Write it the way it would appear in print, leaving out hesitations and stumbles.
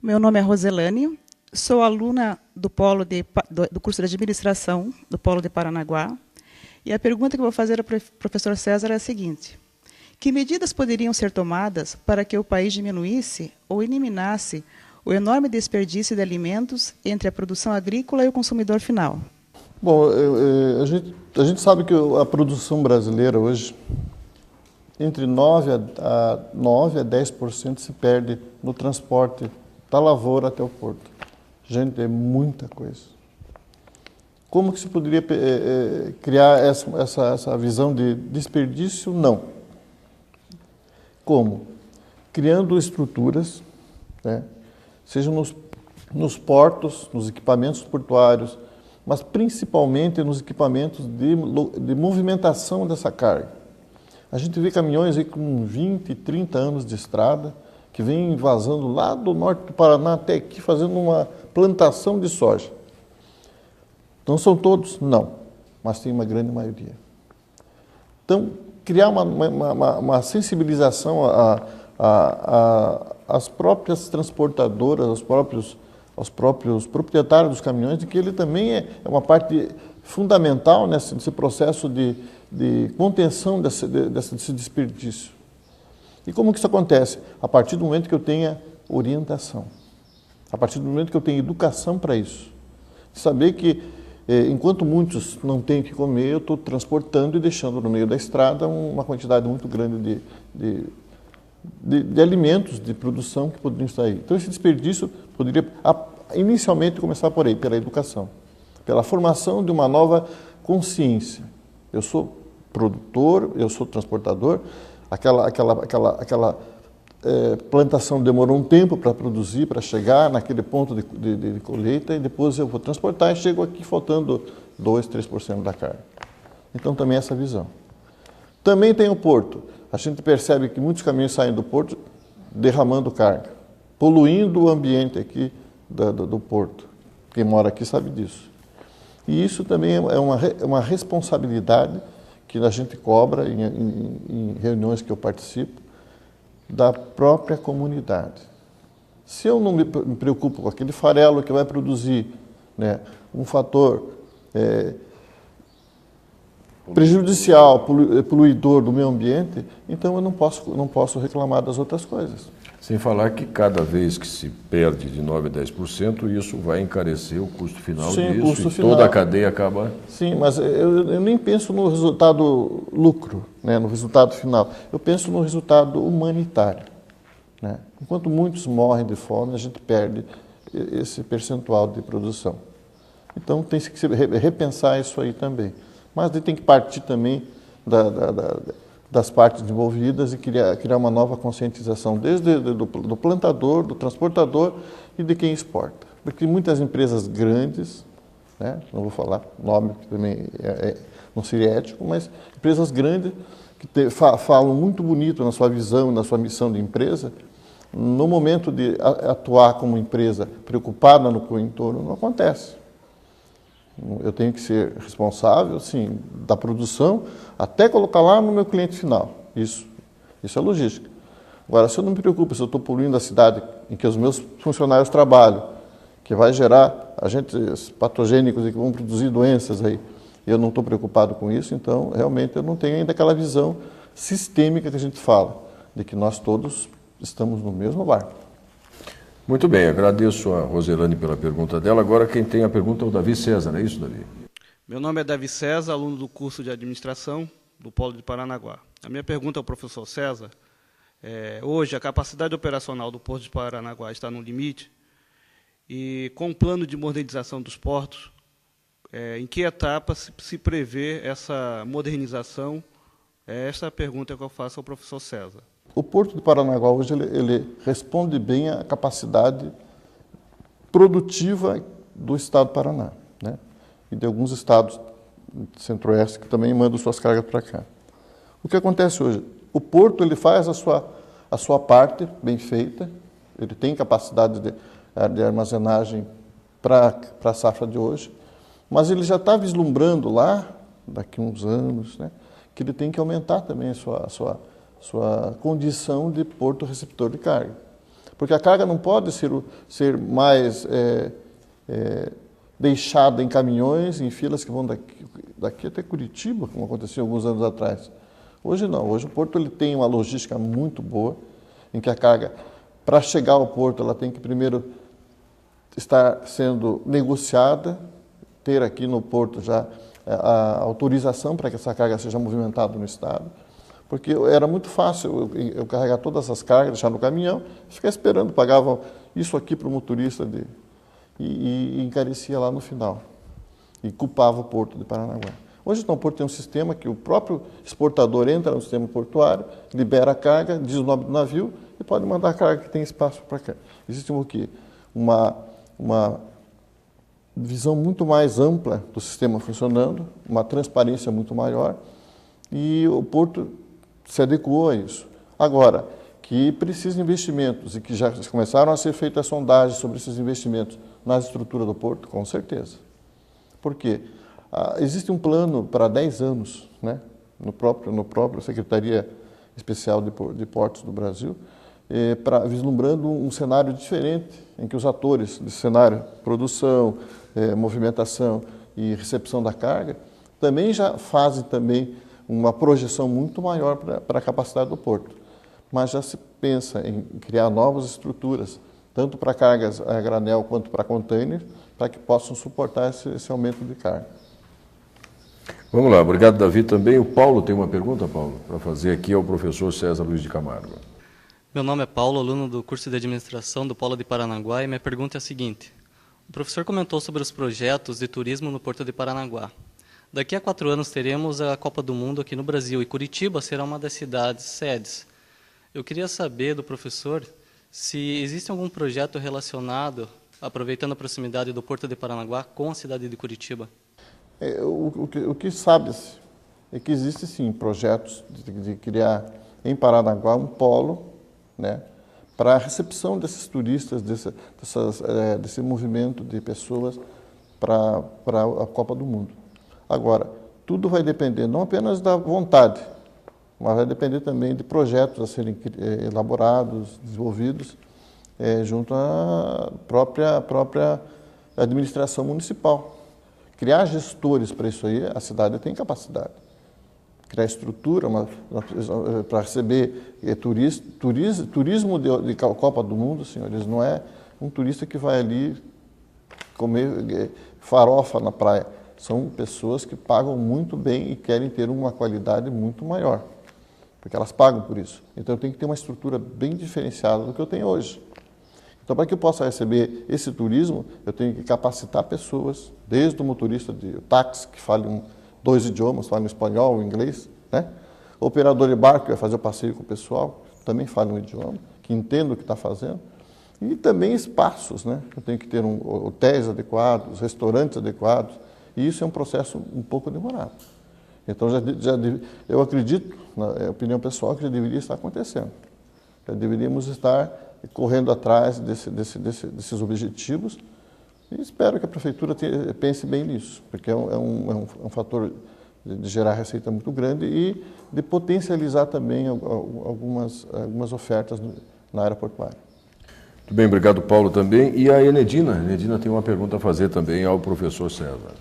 Meu nome é Roselane, sou aluna do do curso de Administração do Polo de Paranaguá. E a pergunta que eu vou fazer ao professor César é a seguinte: que medidas poderiam ser tomadas para que o país diminuísse ou eliminasse o enorme desperdício de alimentos entre a produção agrícola e o consumidor final? Bom, a gente sabe que a produção brasileira hoje, entre 9 a 10% se perde no transporte da lavoura até o porto. Gente, é muita coisa. Como que se poderia criar essa visão de desperdício? Não. Como? Criando estruturas, né, seja nos portos, nos equipamentos portuários, mas principalmente nos equipamentos de movimentação dessa carga. A gente vê caminhões aí com 20, 30 anos de estrada, que vêm vazando lá do norte do Paraná até aqui, fazendo uma plantação de soja. Não são todos? Não, mas tem uma grande maioria. Então, criar uma sensibilização às próprias transportadoras, aos próprios proprietários dos caminhões, de que ele também é uma parte fundamental nesse processo de contenção desse desperdício. E como que isso acontece? A partir do momento que eu tenha orientação, a partir do momento que eu tenha educação para isso. Saber que, enquanto muitos não têm o que comer, eu estou transportando e deixando no meio da estrada uma quantidade muito grande de alimentos, de produção que poderiam sair. Então, esse desperdício poderia, inicialmente, começar por aí, pela educação, pela formação de uma nova consciência. Eu sou produtor, eu sou transportador, aquela plantação demorou um tempo para produzir, para chegar naquele ponto de colheita, e depois eu vou transportar e chego aqui faltando 2%, 3% da carga. Então, também essa visão. Também tem o porto. A gente percebe que muitos caminhões saem do porto derramando carga, poluindo o ambiente aqui do porto. Quem mora aqui sabe disso. E isso também é uma responsabilidade que a gente cobra em reuniões que eu participo, da própria comunidade. Se eu não me preocupo com aquele farelo que vai produzir, né, um fator prejudicial, poluidor do meio ambiente, então eu não posso reclamar das outras coisas. Sem falar que cada vez que se perde de 9% a 10%, isso vai encarecer o custo final disso, toda a cadeia acaba... Sim, mas eu nem penso no resultado lucro, né, no resultado final. Eu penso no resultado humanitário, né? Enquanto muitos morrem de fome, a gente perde esse percentual de produção. Então, tem que repensar isso aí também. Mas tem que partir também das partes envolvidas e criar uma nova conscientização, desde do plantador, do transportador e de quem exporta. Porque muitas empresas grandes, né, não vou falar nome, que também não seria ético, mas empresas grandes que falam muito bonito na sua visão, na sua missão de empresa, no momento de atuar como empresa preocupada no entorno, não acontece. Eu tenho que ser responsável, sim, da produção, até colocar lá no meu cliente final. Isso é logística. Agora, se eu não me preocupo, se eu estou poluindo a cidade em que os meus funcionários trabalham, que vai gerar agentes patogênicos e que vão produzir doenças aí, eu não estou preocupado com isso, então, realmente, eu não tenho ainda aquela visão sistêmica que a gente fala, de que nós todos estamos no mesmo barco. Muito bem, agradeço a Roselane pela pergunta dela. Agora quem tem a pergunta é o Davi César, é isso, Davi? Meu nome é Davi César, aluno do curso de Administração do Polo de Paranaguá. A minha pergunta ao professor César hoje a capacidade operacional do Porto de Paranaguá está no limite e com o plano de modernização dos portos, em que etapa se prevê essa modernização? Esta é a pergunta que eu faço ao professor César. O Porto de Paranaguá hoje ele responde bem à capacidade produtiva do estado do Paraná, né? E de alguns estados do Centro-Oeste que também mandam suas cargas para cá. O que acontece hoje? O Porto ele faz a sua parte bem feita, ele tem capacidade de armazenagem para a safra de hoje, mas ele já está vislumbrando lá, daqui a uns anos, né, que ele tem que aumentar também a sua condição de porto receptor de carga. Porque a carga não pode ser mais deixada em caminhões, em filas que vão daqui até Curitiba, como acontecia alguns anos atrás. Hoje não, hoje o porto ele tem uma logística muito boa, em que a carga, para chegar ao porto, ela tem que primeiro estar sendo negociada, ter aqui no porto já a autorização para que essa carga seja movimentada no estado, porque era muito fácil eu carregar todas as cargas, deixar no caminhão, ficar esperando, pagavam isso aqui para o motorista e encarecia lá no final, e culpava o porto de Paranaguá. Hoje não, o porto tem um sistema que o próprio exportador entra no sistema portuário, libera a carga, diz o nome do navio e pode mandar a carga que tem espaço para cá. Existe o quê? Uma visão muito mais ampla do sistema funcionando, uma transparência muito maior, e o porto se adequou a isso. Agora, que precisa de investimentos e que já começaram a ser feitas sondagens sobre esses investimentos na estrutura do porto, com certeza. Por quê? Existe um plano para 10 anos, né, no próprio Secretaria Especial de Portos do Brasil, vislumbrando um cenário diferente, em que os atores desse cenário, produção, movimentação e recepção da carga, também já fazem também uma projeção muito maior para a capacidade do porto. Mas já se pensa em criar novas estruturas, tanto para cargas a granel quanto para container, para que possam suportar esse aumento de carga. Vamos lá, obrigado, Davi. Também o Paulo tem uma pergunta, Paulo, para fazer aqui ao professor César Luiz de Camargo. Meu nome é Paulo, aluno do curso de administração do Polo de Paranaguá, e minha pergunta é a seguinte. O professor comentou sobre os projetos de turismo no Porto de Paranaguá. Daqui a 4 anos teremos a Copa do Mundo aqui no Brasil, e Curitiba será uma das cidades sedes. Eu queria saber do professor se existe algum projeto relacionado, aproveitando a proximidade do Porto de Paranaguá, com a cidade de Curitiba. O que sabe-se é que existe sim projetos de criar em Paranaguá um polo, né, para a recepção desses turistas, desse movimento de pessoas para a Copa do Mundo. Agora, tudo vai depender não apenas da vontade, mas vai depender também de projetos a serem elaborados, desenvolvidos, junto à própria administração municipal. Criar gestores para isso aí, a cidade tem capacidade. Criar estrutura para receber turismo de Copa do Mundo, senhores, não é um turista que vai ali comer farofa na praia. São pessoas que pagam muito bem e querem ter uma qualidade muito maior, porque elas pagam por isso. Então eu tenho que ter uma estrutura bem diferenciada do que eu tenho hoje. Então, para que eu possa receber esse turismo, eu tenho que capacitar pessoas, desde o motorista de táxi, que fale 2 idiomas, fale espanhol, inglês, né? O operador de barco, que vai fazer o passeio com o pessoal, também fale um idioma, que entenda o que está fazendo. E também espaços, né? Eu tenho que ter hotéis adequados, restaurantes adequados, e isso é um processo um pouco demorado. Então, eu acredito, na opinião pessoal, que já deveria estar acontecendo. Já deveríamos estar correndo atrás desses objetivos, e espero que a Prefeitura pense bem nisso, porque é um fator de gerar receita muito grande e de potencializar também algumas ofertas na área portuária. Muito bem, obrigado, Paulo, também. E a Enedina tem uma pergunta a fazer também ao professor César.